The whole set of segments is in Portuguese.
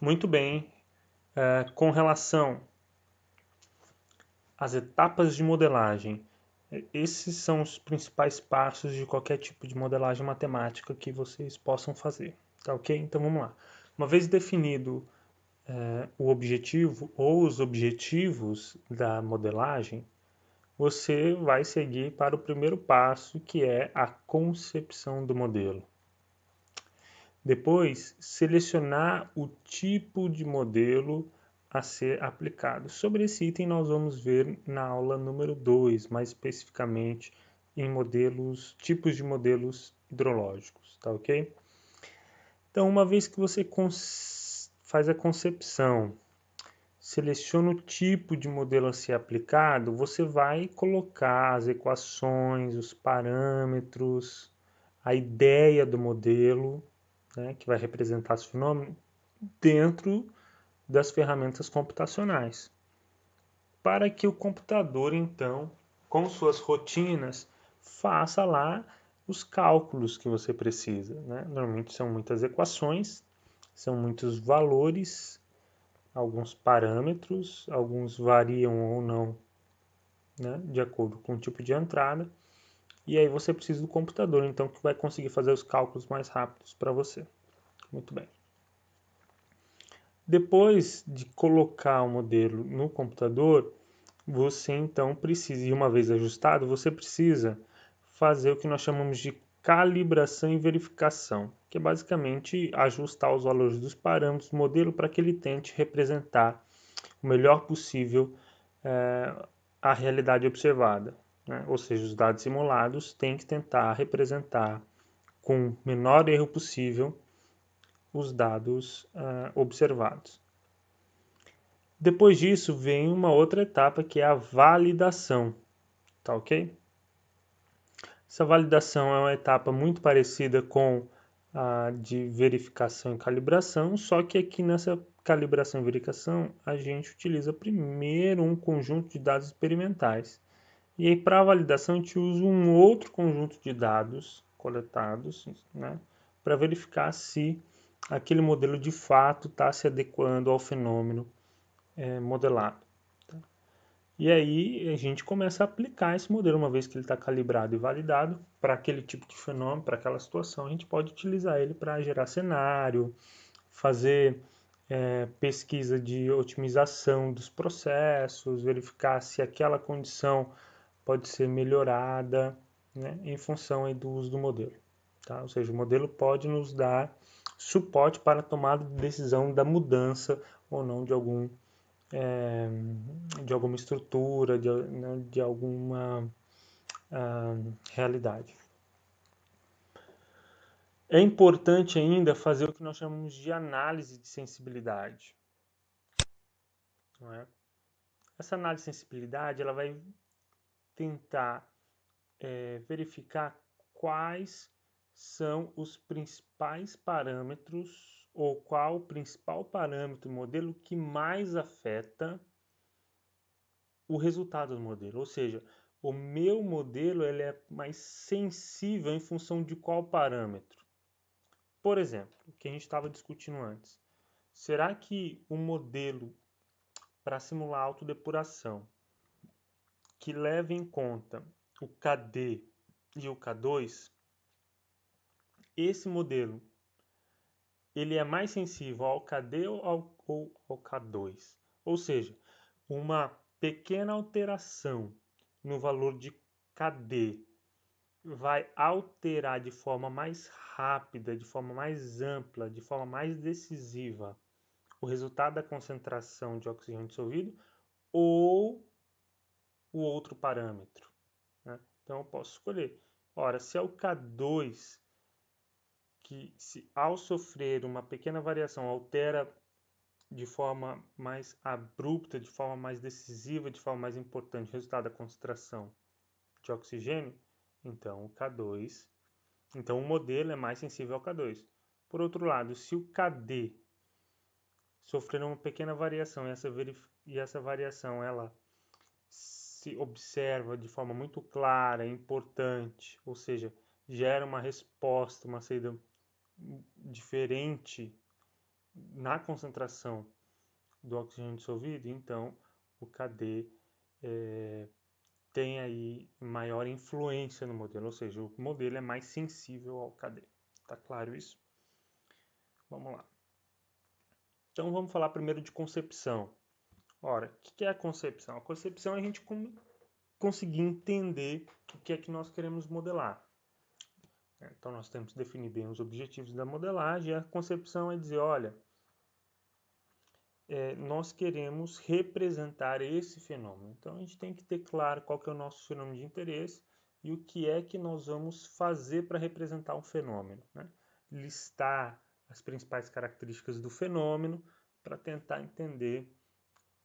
Muito bem. Com relação às etapas de modelagem, esses são os principais passos de qualquer tipo de modelagem matemática que vocês possam fazer, tá ok? Então vamos lá. Uma vez definido o objetivo ou os objetivos da modelagem, você vai seguir para o primeiro passo, que é a concepção do modelo. Depois, selecionar o tipo de modelo a ser aplicado. Sobre esse item nós vamos ver na aula número 2, mais especificamente em tipos de modelos hidrológicos, tá ok? Então, uma vez que você faz a concepção, seleciona o tipo de modelo a ser aplicado, você vai colocar as equações, os parâmetros, a ideia do modelo, né, que vai representar esse fenômeno, dentro das ferramentas computacionais, para que o computador, então, com suas rotinas, faça lá os cálculos que você precisa. Né? Normalmente são muitas equações, são muitos valores, alguns parâmetros, alguns variam ou não, né, de acordo com o tipo de entrada. E aí você precisa do computador, então, que vai conseguir fazer os cálculos mais rápidos para você. Muito bem. Depois de colocar o modelo no computador, você então precisa, e uma vez ajustado, você precisa fazer o que nós chamamos de calibração e verificação, que é basicamente ajustar os valores dos parâmetros do modelo para que ele tente representar o melhor possível a realidade observada. Né? Ou seja, os dados simulados têm que tentar representar com o menor erro possível os dados observados. Depois disso vem uma outra etapa que é a validação, tá ok? Essa validação é uma etapa muito parecida com a de verificação e calibração, só que aqui nessa calibração e verificação a gente utiliza primeiro um conjunto de dados experimentais. E aí para a validação a gente usa um outro conjunto de dados coletados, né, para verificar se aquele modelo de fato está se adequando ao fenômeno modelado. E aí a gente começa a aplicar esse modelo, uma vez que ele está calibrado e validado para aquele tipo de fenômeno, para aquela situação, a gente pode utilizar ele para gerar cenário, fazer pesquisa de otimização dos processos, verificar se aquela condição pode ser melhorada, né, em função aí do uso do modelo. Tá? Ou seja, o modelo pode nos dar suporte para a tomada de decisão da mudança ou não de alguma estrutura, né, de alguma realidade. É importante ainda fazer o que nós chamamos de análise de sensibilidade. Não é? Essa análise de sensibilidade ela vai tentar verificar quais são os principais parâmetros ou qual o principal parâmetro modelo que mais afeta o resultado do modelo. Ou seja, o meu modelo ele é mais sensível em função de qual parâmetro. Por exemplo, o que a gente estava discutindo antes. Será que um modelo para simular autodepuração que leve em conta o KD e o K2, esse modelo ele é mais sensível ao KD ou ao K2? Ou seja, uma pequena alteração no valor de KD vai alterar de forma mais rápida, de forma mais ampla, de forma mais decisiva o resultado da concentração de oxigênio dissolvido ou o outro parâmetro. Né? Então eu posso escolher. Ora, se é o K2 que, se ao sofrer uma pequena variação, altera de forma mais abrupta, de forma mais decisiva, de forma mais importante o resultado da concentração de oxigênio, então o K2, então o modelo é mais sensível ao K2. Por outro lado, se o KD sofrer uma pequena variação e essa variação ela se observa de forma muito clara, importante, ou seja, gera uma resposta, uma saída diferente na concentração do oxigênio dissolvido, então o KD tem aí maior influência no modelo, ou seja, o modelo é mais sensível ao KD. Tá claro isso? Vamos lá. Então vamos falar primeiro de concepção. Ora, o que é a concepção? A concepção é a gente conseguir entender o que é que nós queremos modelar. Então nós temos que definir bem os objetivos da modelagem, e a concepção é dizer, olha, nós queremos representar esse fenômeno. Então a gente tem que ter claro qual que é o nosso fenômeno de interesse e o que é que nós vamos fazer para representar um fenômeno, né? Listar as principais características do fenômeno para tentar entender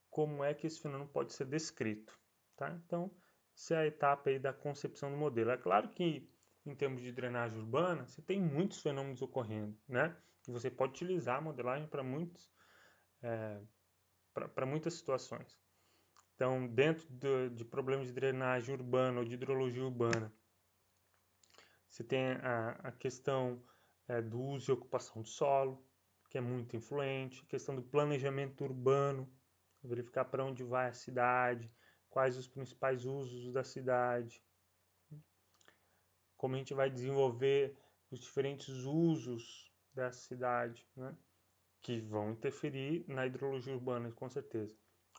como é que esse fenômeno pode ser descrito. Tá? Então, essa é a etapa aí da concepção do modelo. É claro que, em termos de drenagem urbana, você tem muitos fenômenos ocorrendo, né? E você pode utilizar a modelagem para muitas situações. Então, dentro de problemas de drenagem urbana ou de hidrologia urbana, você tem a questão do uso e ocupação do solo, que é muito influente, a questão do planejamento urbano, verificar para onde vai a cidade, quais os principais usos da cidade, como a gente vai desenvolver os diferentes usos da cidade, né, que vão interferir na hidrologia urbana, com certeza.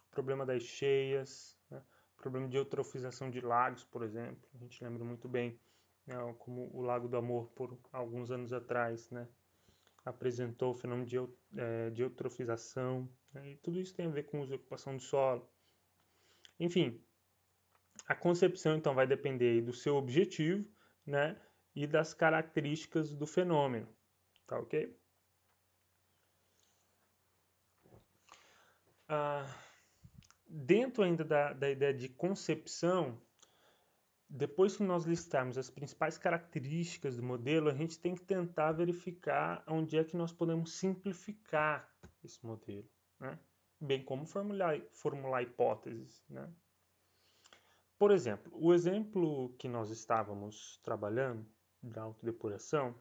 O problema das cheias, né, o problema de eutrofização de lagos, por exemplo, a gente lembra muito bem, né, como o Lago do Amor, por alguns anos atrás, né, apresentou o fenômeno de eutrofização, né, e tudo isso tem a ver com o uso e ocupação do solo. Enfim, a concepção então vai depender do seu objetivo, né, e das características do fenômeno, tá ok? Dentro ainda da ideia de concepção, depois que nós listarmos as principais características do modelo, a gente tem que tentar verificar onde é que nós podemos simplificar esse modelo, né? Bem como formular hipóteses, né? Por exemplo, o exemplo que nós estávamos trabalhando, da autodepuração,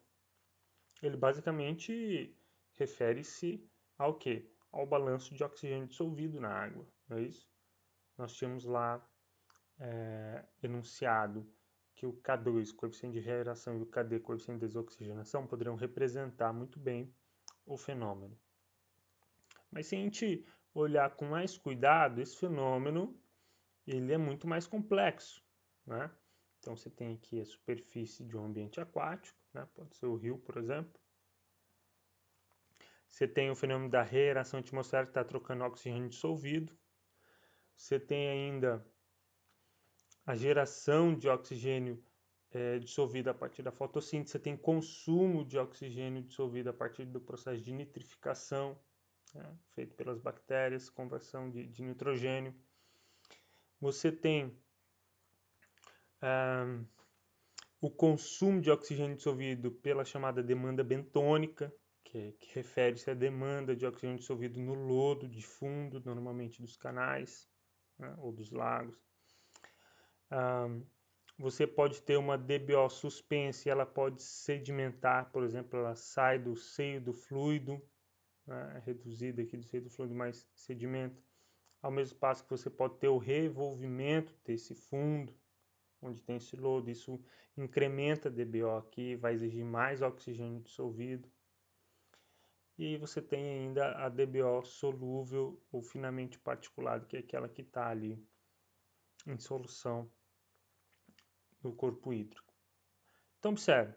ele basicamente refere-se ao quê? Ao balanço de oxigênio dissolvido na água, não é isso? Nós tínhamos lá enunciado que o K2, coeficiente de reação, e o KD, coeficiente de desoxigenação, poderiam representar muito bem o fenômeno. Mas se a gente olhar com mais cuidado, esse fenômeno ele é muito mais complexo, né? Então você tem aqui a superfície de um ambiente aquático, né? Pode ser o rio, por exemplo. Você tem o fenômeno da reação atmosférica que está trocando oxigênio dissolvido. Você tem ainda a geração de oxigênio dissolvido a partir da fotossíntese. Você tem consumo de oxigênio dissolvido a partir do processo de nitrificação, né? Feito pelas bactérias, conversão de nitrogênio. Você tem o consumo de oxigênio dissolvido pela chamada demanda bentônica, que refere-se à demanda de oxigênio dissolvido no lodo de fundo, normalmente dos canais, né, ou dos lagos. Você pode ter uma DBO suspensa e ela pode sedimentar, por exemplo, ela sai do seio do fluido, né, reduzida aqui do seio do fluido, mais sedimento. Ao mesmo passo que você pode ter o revolvimento desse fundo, onde tem esse lodo, isso incrementa a DBO aqui, vai exigir mais oxigênio dissolvido. E você tem ainda a DBO solúvel ou finamente particulado, que é aquela que está ali em solução no corpo hídrico. Então, observe,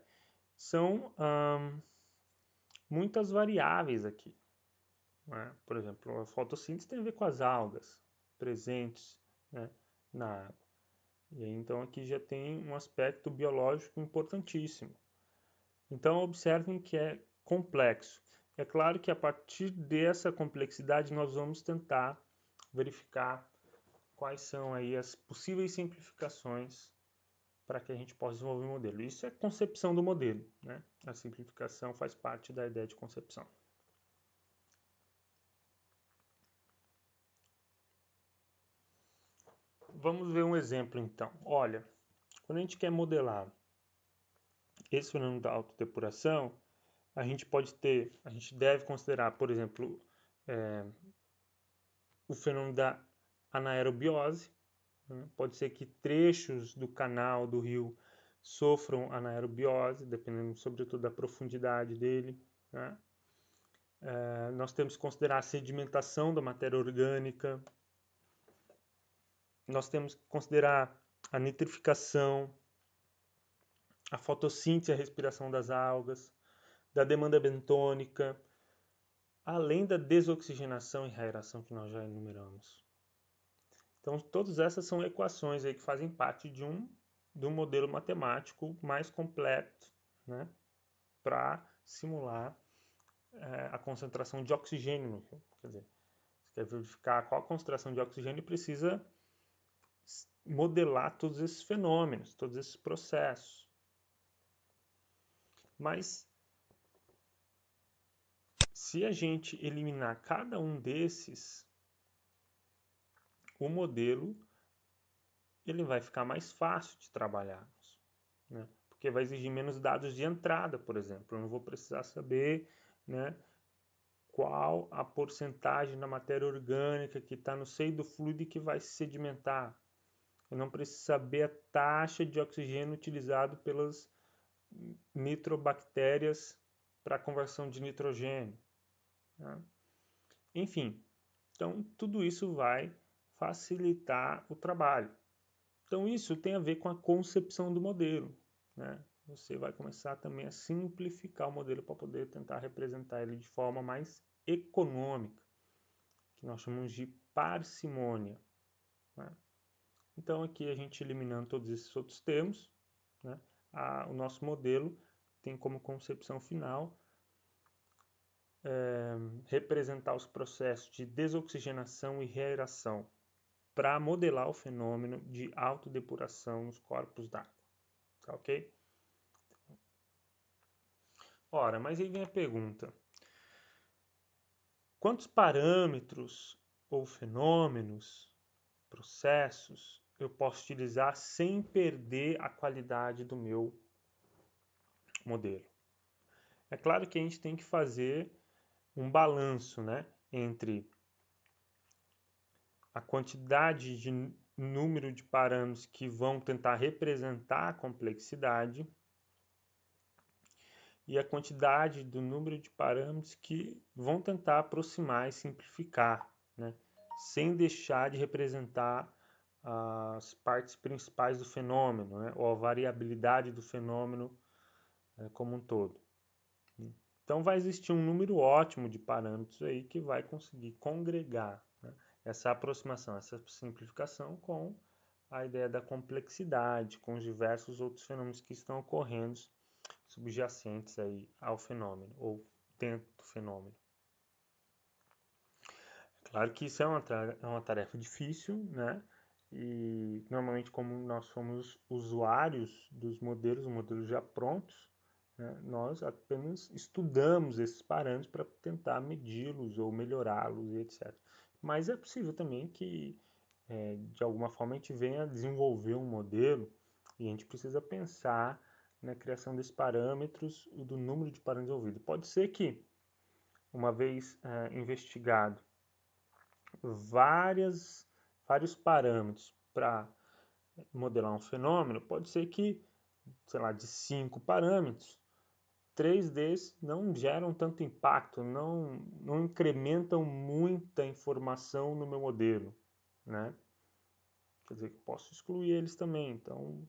são muitas variáveis aqui, né? Por exemplo, a fotossíntese tem a ver com as algas presentes, né, na água. E aí, então aqui já tem um aspecto biológico importantíssimo. Então observem que é complexo. É claro que a partir dessa complexidade nós vamos tentar verificar quais são aí as possíveis simplificações para que a gente possa desenvolver um modelo. Isso é concepção do modelo, né? A simplificação faz parte da ideia de concepção. Vamos ver um exemplo então. Olha, quando a gente quer modelar esse fenômeno da autodepuração, a gente deve considerar, por exemplo, o fenômeno da anaerobiose, né? Pode ser que trechos do canal, do rio, sofram anaerobiose, dependendo, sobretudo, da profundidade dele, né? Nós temos que considerar a sedimentação da matéria orgânica, nós temos que considerar a nitrificação, a fotossíntese e a respiração das algas, da demanda bentônica, além da desoxigenação e reaeração que nós já enumeramos. Então, todas essas são equações aí que fazem parte de um modelo matemático mais completo, né, para simular a concentração de oxigênio no rio. Quer dizer, você quer verificar qual a concentração de oxigênio, precisa modelar todos esses fenômenos, todos esses processos. Mas, se a gente eliminar cada um desses, o modelo ele vai ficar mais fácil de trabalharmos, né? Porque vai exigir menos dados de entrada, por exemplo. Eu não vou precisar saber, né, qual a porcentagem da matéria orgânica que está no seio do fluido e que vai se sedimentar. Eu não preciso saber a taxa de oxigênio utilizado pelas nitrobactérias para a conversão de nitrogênio, né? Enfim, então tudo isso vai facilitar o trabalho. Então isso tem a ver com a concepção do modelo, né? Você vai começar também a simplificar o modelo para poder tentar representar ele de forma mais econômica, que nós chamamos de parcimônia, né? Então aqui a gente eliminando todos esses outros termos, né, o nosso modelo tem como concepção final representar os processos de desoxigenação e reaeração para modelar o fenômeno de autodepuração nos corpos d'água. Tá ok? Ora, mas aí vem a pergunta: quantos parâmetros ou fenômenos, processos, eu posso utilizar sem perder a qualidade do meu modelo? É claro que a gente tem que fazer um balanço, né, entre a quantidade de número de parâmetros que vão tentar representar a complexidade e a quantidade do número de parâmetros que vão tentar aproximar e simplificar, né, sem deixar de representar as partes principais do fenômeno, né, ou a variabilidade do fenômeno como um todo. Então vai existir um número ótimo de parâmetros aí que vai conseguir congregar, né, essa aproximação, essa simplificação com a ideia da complexidade, com os diversos outros fenômenos que estão ocorrendo subjacentes aí ao fenômeno, ou dentro do fenômeno. É claro que isso é uma tarefa difícil, né? E normalmente, como nós somos usuários dos modelos já prontos, né, nós apenas estudamos esses parâmetros para tentar medi-los ou melhorá-los e etc. Mas é possível também que, de alguma forma, a gente venha a desenvolver um modelo e a gente precisa pensar na criação desses parâmetros e do número de parâmetros envolvidos. Pode ser que, uma vez investigado vários parâmetros para modelar um fenômeno, pode ser que, sei lá, de 5 parâmetros, 3 desses não geram tanto impacto, não incrementam muita informação no meu modelo, né? Quer dizer, que posso excluir eles também. Então,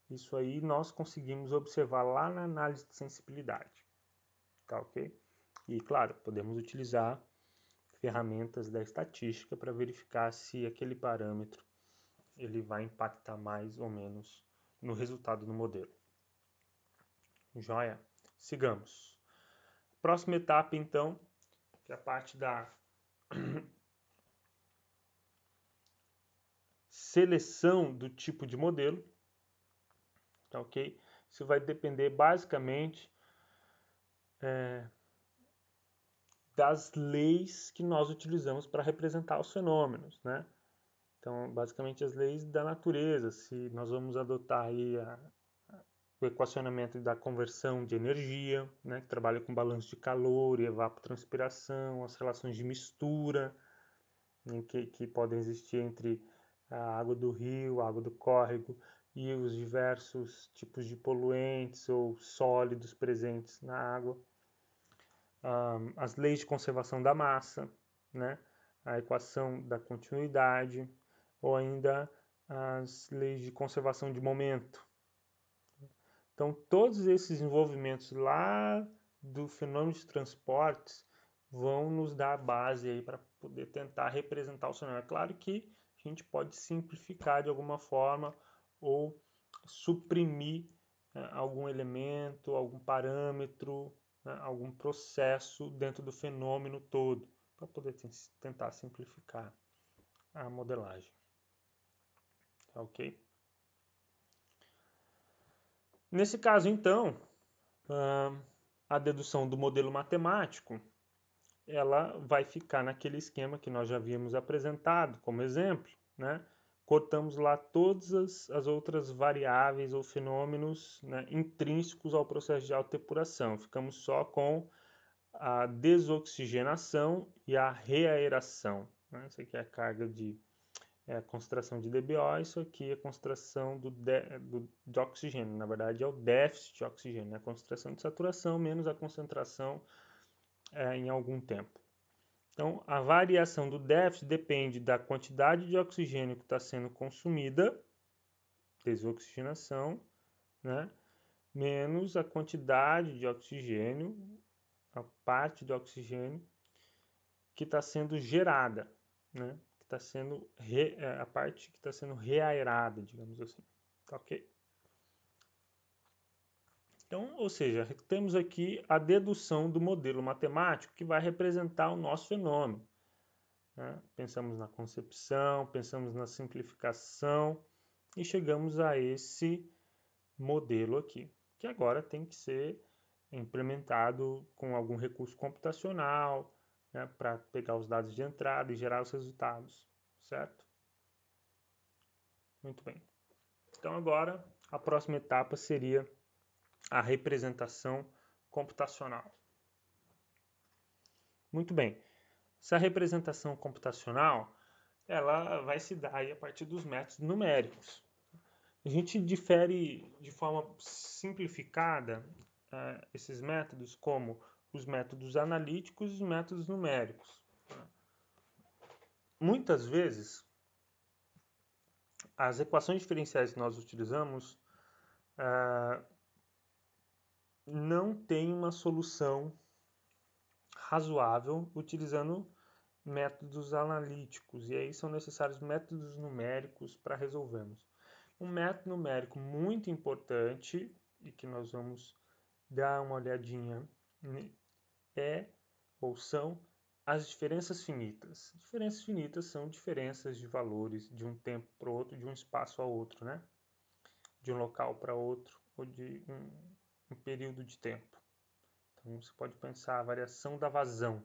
isso aí nós conseguimos observar lá na análise de sensibilidade, tá ok? E, claro, podemos utilizar ferramentas da estatística para verificar se aquele parâmetro ele vai impactar mais ou menos no resultado do modelo. Joia? Sigamos. Próxima etapa, então, que é a parte da seleção do tipo de modelo, tá ok? Isso vai depender basicamente das leis que nós utilizamos para representar os fenômenos, né? Então, basicamente as leis da natureza, se nós vamos adotar aí o equacionamento da conversão de energia, né, que trabalha com balanço de calor e evapotranspiração, as relações de mistura, né, que podem existir entre a água do rio, a água do córrego e os diversos tipos de poluentes ou sólidos presentes na água. As leis de conservação da massa, né, a equação da continuidade, ou ainda as leis de conservação de momento. Então, todos esses envolvimentos lá do fenômeno de transportes vão nos dar a base aí para poder tentar representar o cenário. É claro que a gente pode simplificar de alguma forma ou suprimir algum elemento, algum parâmetro, né, algum processo dentro do fenômeno todo, para poder tentar simplificar a modelagem. Tá ok? Nesse caso, então, a dedução do modelo matemático, ela vai ficar naquele esquema que nós já havíamos apresentado como exemplo, né? Cortamos lá todas as outras variáveis ou fenômenos, né, intrínsecos ao processo de autodepuração. Ficamos só com a desoxigenação e a reaeração. Né? Isso aqui é a carga de concentração de DBO, isso aqui é a concentração de oxigênio. Na verdade, é o déficit de oxigênio, né? A concentração de saturação menos a concentração em algum tempo. Então, a variação do déficit depende da quantidade de oxigênio que está sendo consumida, desoxigenação, né? Menos a quantidade de oxigênio, a parte de oxigênio que está sendo gerada, né? Que está sendo a parte que está sendo reaerada, digamos assim. Tá ok? Então, ou seja, temos aqui a dedução do modelo matemático que vai representar o nosso fenômeno. Né? Pensamos na concepção, pensamos na simplificação e chegamos a esse modelo aqui, que agora tem que ser implementado com algum recurso computacional, né, para pegar os dados de entrada e gerar os resultados, certo? Muito bem. Então agora a próxima etapa seria a representação computacional. Muito bem. Essa representação computacional, ela vai se dar aí a partir dos métodos numéricos. A gente difere de forma simplificada esses métodos como os métodos analíticos e os métodos numéricos. Muitas vezes, as equações diferenciais que nós utilizamos não têm uma solução razoável utilizando métodos analíticos, e aí são necessários métodos numéricos para resolvermos. Um método numérico muito importante e que nós vamos dar uma olhadinha são as diferenças finitas. Diferenças finitas são diferenças de valores de um tempo para o outro, de um espaço a outro, né? De um local para outro, ou de um período de tempo. Então você pode pensar a variação da vazão.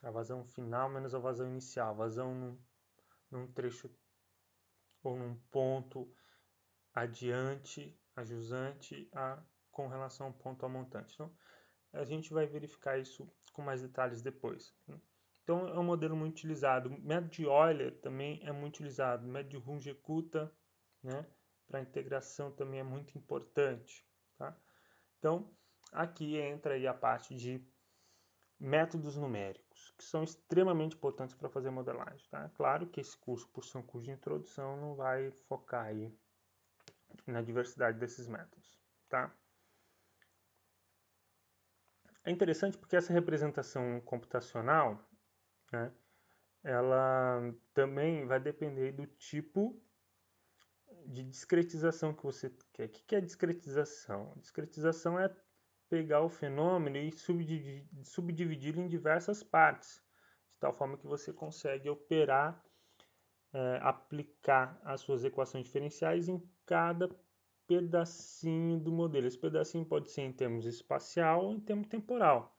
A vazão final menos a vazão inicial. A vazão num trecho ou num ponto adiante, ajusante, com relação ao ponto a montante. Então, a gente vai verificar isso com mais detalhes depois. Então, é um modelo muito utilizado. O método de Euler também é muito utilizado. O método de Runge-Kutta, né, para integração também é muito importante. Tá? Então, aqui entra aí a parte de métodos numéricos, que são extremamente importantes para fazer modelagem. Tá? Claro que esse curso, por ser um curso de introdução, não vai focar aí na diversidade desses métodos. Tá? É interessante porque essa representação computacional, né, ela também vai depender do tipo de discretização que você quer. O que é discretização? Discretização é pegar o fenômeno e subdividi-lo em diversas partes, de tal forma que você consegue operar, aplicar as suas equações diferenciais em cada pedacinho do modelo. Esse pedacinho pode ser em termos espacial ou em termos temporal.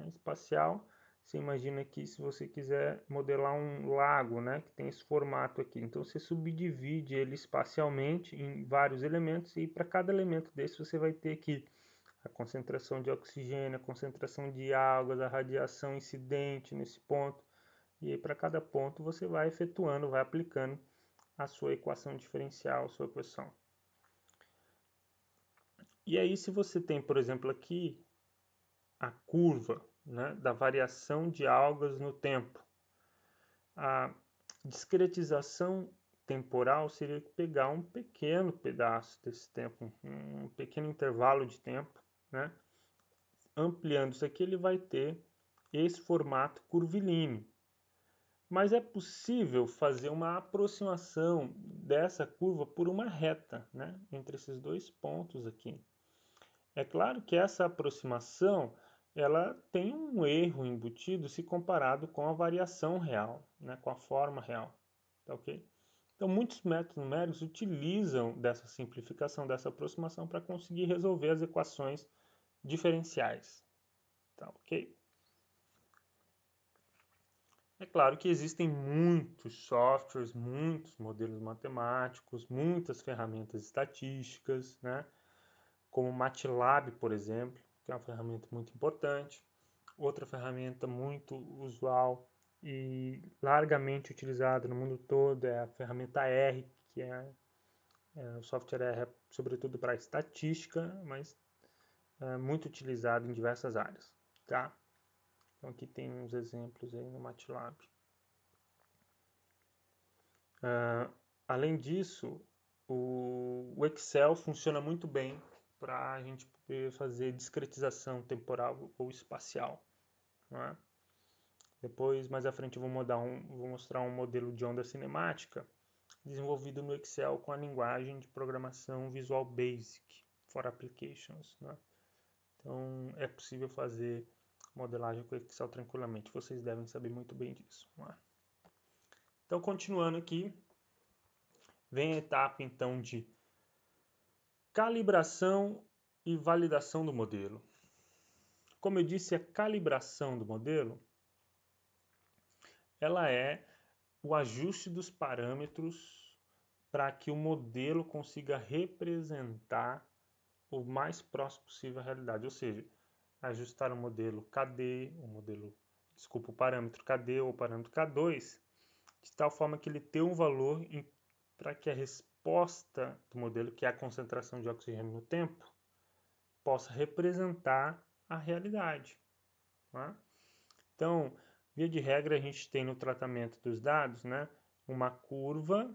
Espacial Você imagina que se você quiser modelar um lago, né, que tem esse formato aqui, então você subdivide ele espacialmente em vários elementos e para cada elemento desse você vai ter aqui a concentração de oxigênio, a concentração de águas, a radiação incidente nesse ponto. E aí para cada ponto você vai efetuando, vai aplicando a sua equação diferencial, a sua equação. E aí se você tem, por exemplo, aqui a curva, né, da variação de algas no tempo, a discretização temporal seria pegar um pequeno pedaço desse tempo, um pequeno intervalo de tempo, né? Ampliando isso aqui, ele vai ter esse formato curvilíneo. Mas é possível fazer uma aproximação dessa curva por uma reta, né? Entre esses dois pontos aqui. É claro que essa aproximação ela tem um erro embutido se comparado com a variação real, né, com a forma real. Tá ok? Então, muitos métodos numéricos utilizam dessa simplificação, dessa aproximação, para conseguir resolver as equações diferenciais. Tá ok? É claro que existem muitos softwares, muitos modelos matemáticos, muitas ferramentas estatísticas, né? Como o MATLAB, por exemplo, que é uma ferramenta muito importante. Outra ferramenta muito usual e largamente utilizada no mundo todo é a ferramenta R, que o software R é sobretudo para estatística, mas é muito utilizado em diversas áreas, tá? Então aqui tem uns exemplos aí no MATLAB. Além disso, o Excel funciona muito bem para a gente poder fazer discretização temporal ou espacial, não é? Depois, mais à frente, eu vou mostrar um modelo de onda cinemática desenvolvido no Excel com a linguagem de programação Visual Basic for Applications, né? Então, é possível fazer modelagem com Excel tranquilamente. Vocês devem saber muito bem disso, não é? Então, continuando aqui, vem a etapa, então, de calibração e validação do modelo. Como eu disse, a calibração do modelo ela é o ajuste dos parâmetros para que o modelo consiga representar o mais próximo possível à realidade, ou seja, ajustar o modelo KD, o parâmetro KD ou o parâmetro K2, de tal forma que ele tenha um valor para que a resposta do modelo, que é a concentração de oxigênio no tempo, possa representar a realidade. Tá? Então, via de regra, a gente tem no tratamento dos dados, né, uma curva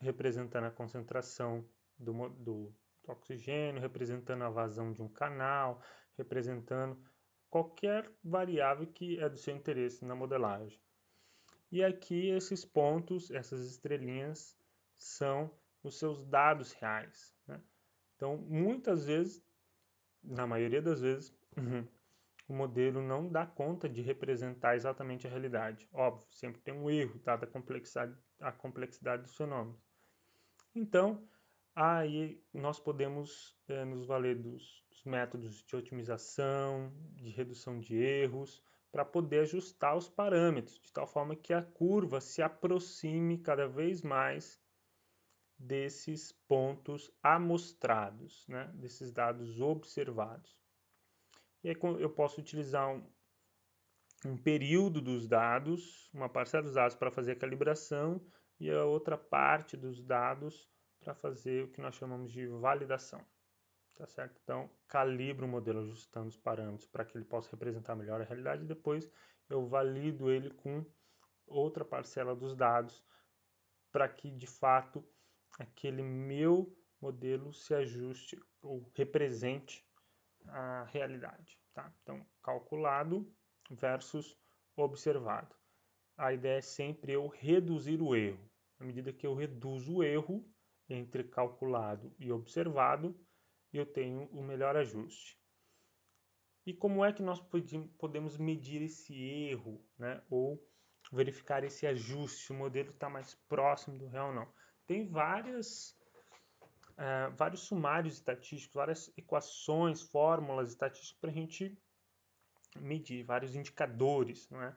representando a concentração do oxigênio, representando a vazão de um canal, representando qualquer variável que é do seu interesse na modelagem. E aqui esses pontos, essas estrelinhas, são os seus dados reais, né? Então, muitas vezes, na maioria das vezes, o modelo não dá conta de representar exatamente a realidade. Óbvio, sempre tem um erro, dada a complexidade dos fenômenos. Então, aí nós podemos nos valer dos métodos de otimização, de redução de erros, para poder ajustar os parâmetros, de tal forma que a curva se aproxime cada vez mais desses pontos amostrados, né? Desses dados observados. E aí eu posso utilizar um período dos dados, uma parcela dos dados para fazer a calibração e a outra parte dos dados para fazer o que nós chamamos de validação. Tá certo? Então, calibro o modelo ajustando os parâmetros para que ele possa representar melhor a realidade e depois eu valido ele com outra parcela dos dados para que, de fato, aquele meu modelo se ajuste ou represente a realidade. Tá? Então, calculado versus observado. A ideia é sempre eu reduzir o erro. À medida que eu reduzo o erro entre calculado e observado, eu tenho o melhor ajuste. E como é que nós podemos medir esse erro, né? Ou verificar esse ajuste, se o modelo está mais próximo do real ou não? Tem vários sumários estatísticos, várias equações, fórmulas estatísticas para a gente medir, vários indicadores, não é?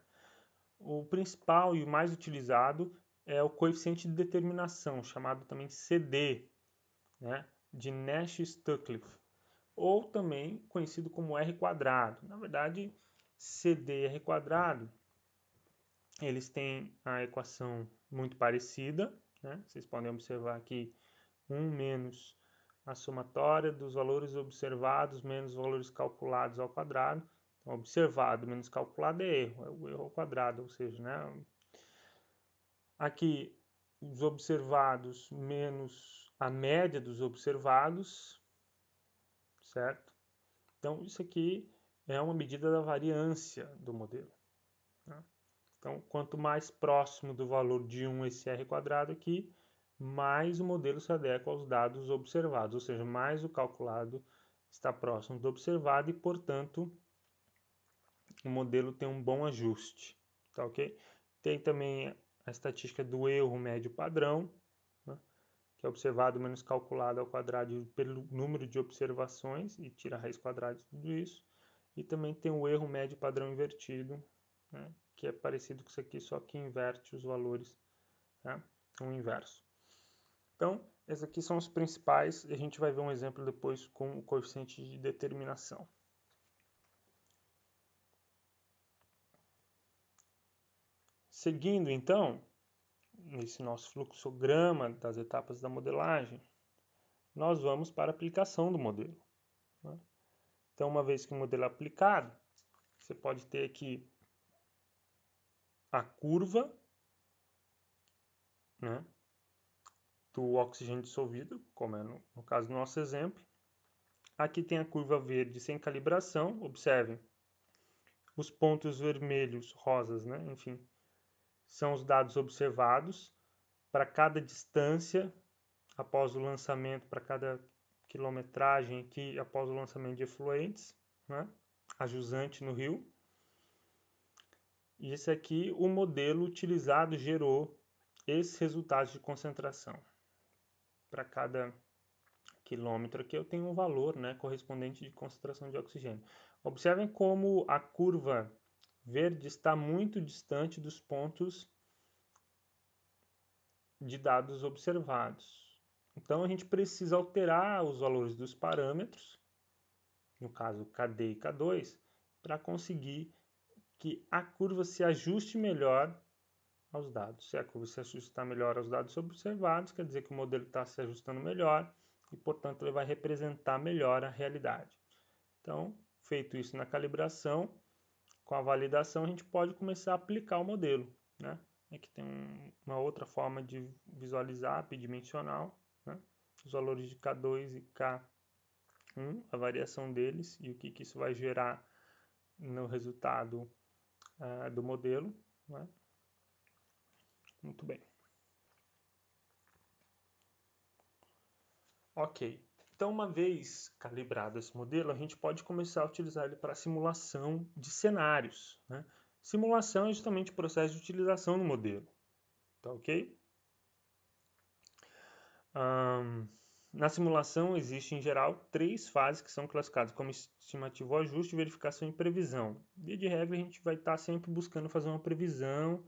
O principal e o mais utilizado é o coeficiente de determinação, chamado também CD, né, de Nash-Sutcliffe, ou também conhecido como R quadrado. Na verdade, CD e R quadrado, eles têm a equação muito parecida, né? Vocês podem observar aqui 1 menos a somatória dos valores observados menos os valores calculados ao quadrado. Então, observado menos calculado é erro, é o erro ao quadrado, ou seja, né? Aqui, os observados menos a média dos observados, certo? Então, isso aqui é uma medida da variância do modelo, né? Então, quanto mais próximo do valor de 1 esse R quadrado aqui, mais o modelo se adequa aos dados observados, ou seja, mais o calculado está próximo do observado e, portanto, o modelo tem um bom ajuste, tá ok? Tem também a estatística do erro médio padrão, né, que é observado menos calculado ao quadrado pelo número de observações e tira a raiz quadrada de tudo isso. E também tem o erro médio padrão invertido, né, que é parecido com isso aqui, só que inverte os valores, né, o inverso. Então, esses aqui são os principais, e a gente vai ver um exemplo depois com o coeficiente de determinação. Seguindo, então, nesse nosso fluxograma das etapas da modelagem, nós vamos para a aplicação do modelo, né? Então, uma vez que o modelo é aplicado, você pode ter aqui a curva, né, do oxigênio dissolvido, como é no caso do nosso exemplo. Aqui tem a curva verde sem calibração, observem. Os pontos vermelhos, rosas, né, enfim, são os dados observados para cada distância após o lançamento, para cada quilometragem aqui após o lançamento de efluentes, né, a jusante no rio. E esse aqui, o modelo utilizado gerou esses resultados de concentração. Para cada quilômetro aqui eu tenho um valor, né, correspondente de concentração de oxigênio. Observem como a curva verde está muito distante dos pontos de dados observados. Então a gente precisa alterar os valores dos parâmetros, no caso KD e K2, para conseguir que a curva se ajuste melhor aos dados. Se a curva se ajustar melhor aos dados observados, quer dizer que o modelo está se ajustando melhor e, portanto, ele vai representar melhor a realidade. Então, feito isso na calibração, com a validação, a gente pode começar a aplicar o modelo, né? Aqui tem uma outra forma de visualizar bidimensional, né? Os valores de K2 e K1, a variação deles e o que isso vai gerar no resultado do modelo, né? Muito bem. Ok. Então, uma vez calibrado esse modelo, a gente pode começar a utilizar ele para simulação de cenários, né? Simulação é justamente o processo de utilização do modelo. Tá ok? Na simulação, existem, em geral, 3 fases que são classificadas como estimativa, ajuste, verificação e previsão. Via de regra, a gente vai estar sempre buscando fazer uma previsão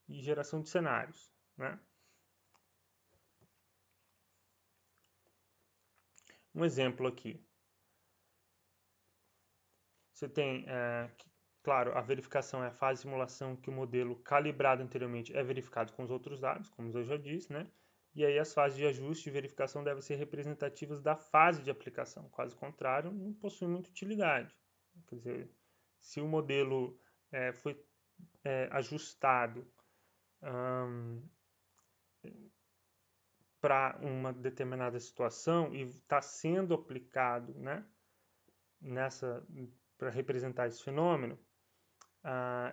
e geração de cenários, né? Um exemplo aqui. Você tem, claro, a verificação é a fase de simulação que o modelo calibrado anteriormente é verificado com os outros dados, como eu já disse, né? E aí as fases de ajuste e verificação devem ser representativas da fase de aplicação. Caso contrário, não possui muita utilidade. Quer dizer, se o modelo foi ajustado para uma determinada situação e está sendo aplicado, né, para representar esse fenômeno,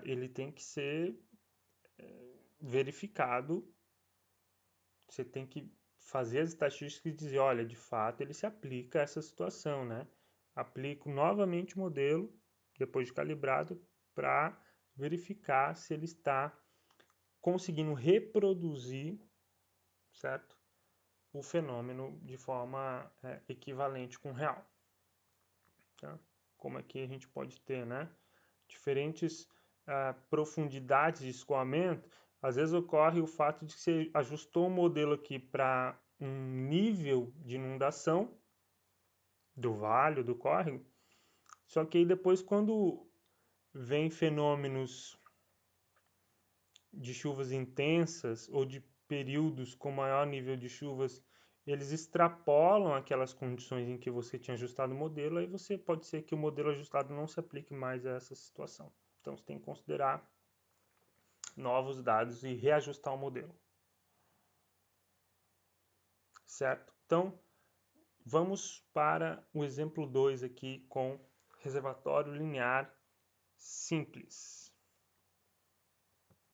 ele tem que ser verificado. Você tem que fazer as estatísticas e dizer, olha, de fato ele se aplica a essa situação, né? Aplico novamente o modelo, depois de calibrado, para verificar se ele está conseguindo reproduzir, certo? O fenômeno de forma equivalente com o real. Tá? Como aqui a gente pode ter, né? diferentes profundidades de escoamento, às vezes ocorre o fato de que você ajustou o modelo aqui para um nível de inundação do vale, do córrego, só que aí depois quando vem fenômenos de chuvas intensas ou de períodos com maior nível de chuvas, eles extrapolam aquelas condições em que você tinha ajustado o modelo, aí você pode ser que o modelo ajustado não se aplique mais a essa situação. Então você tem que considerar novos dados e reajustar o modelo. Certo? Então, vamos para o exemplo 2 aqui com reservatório linear simples.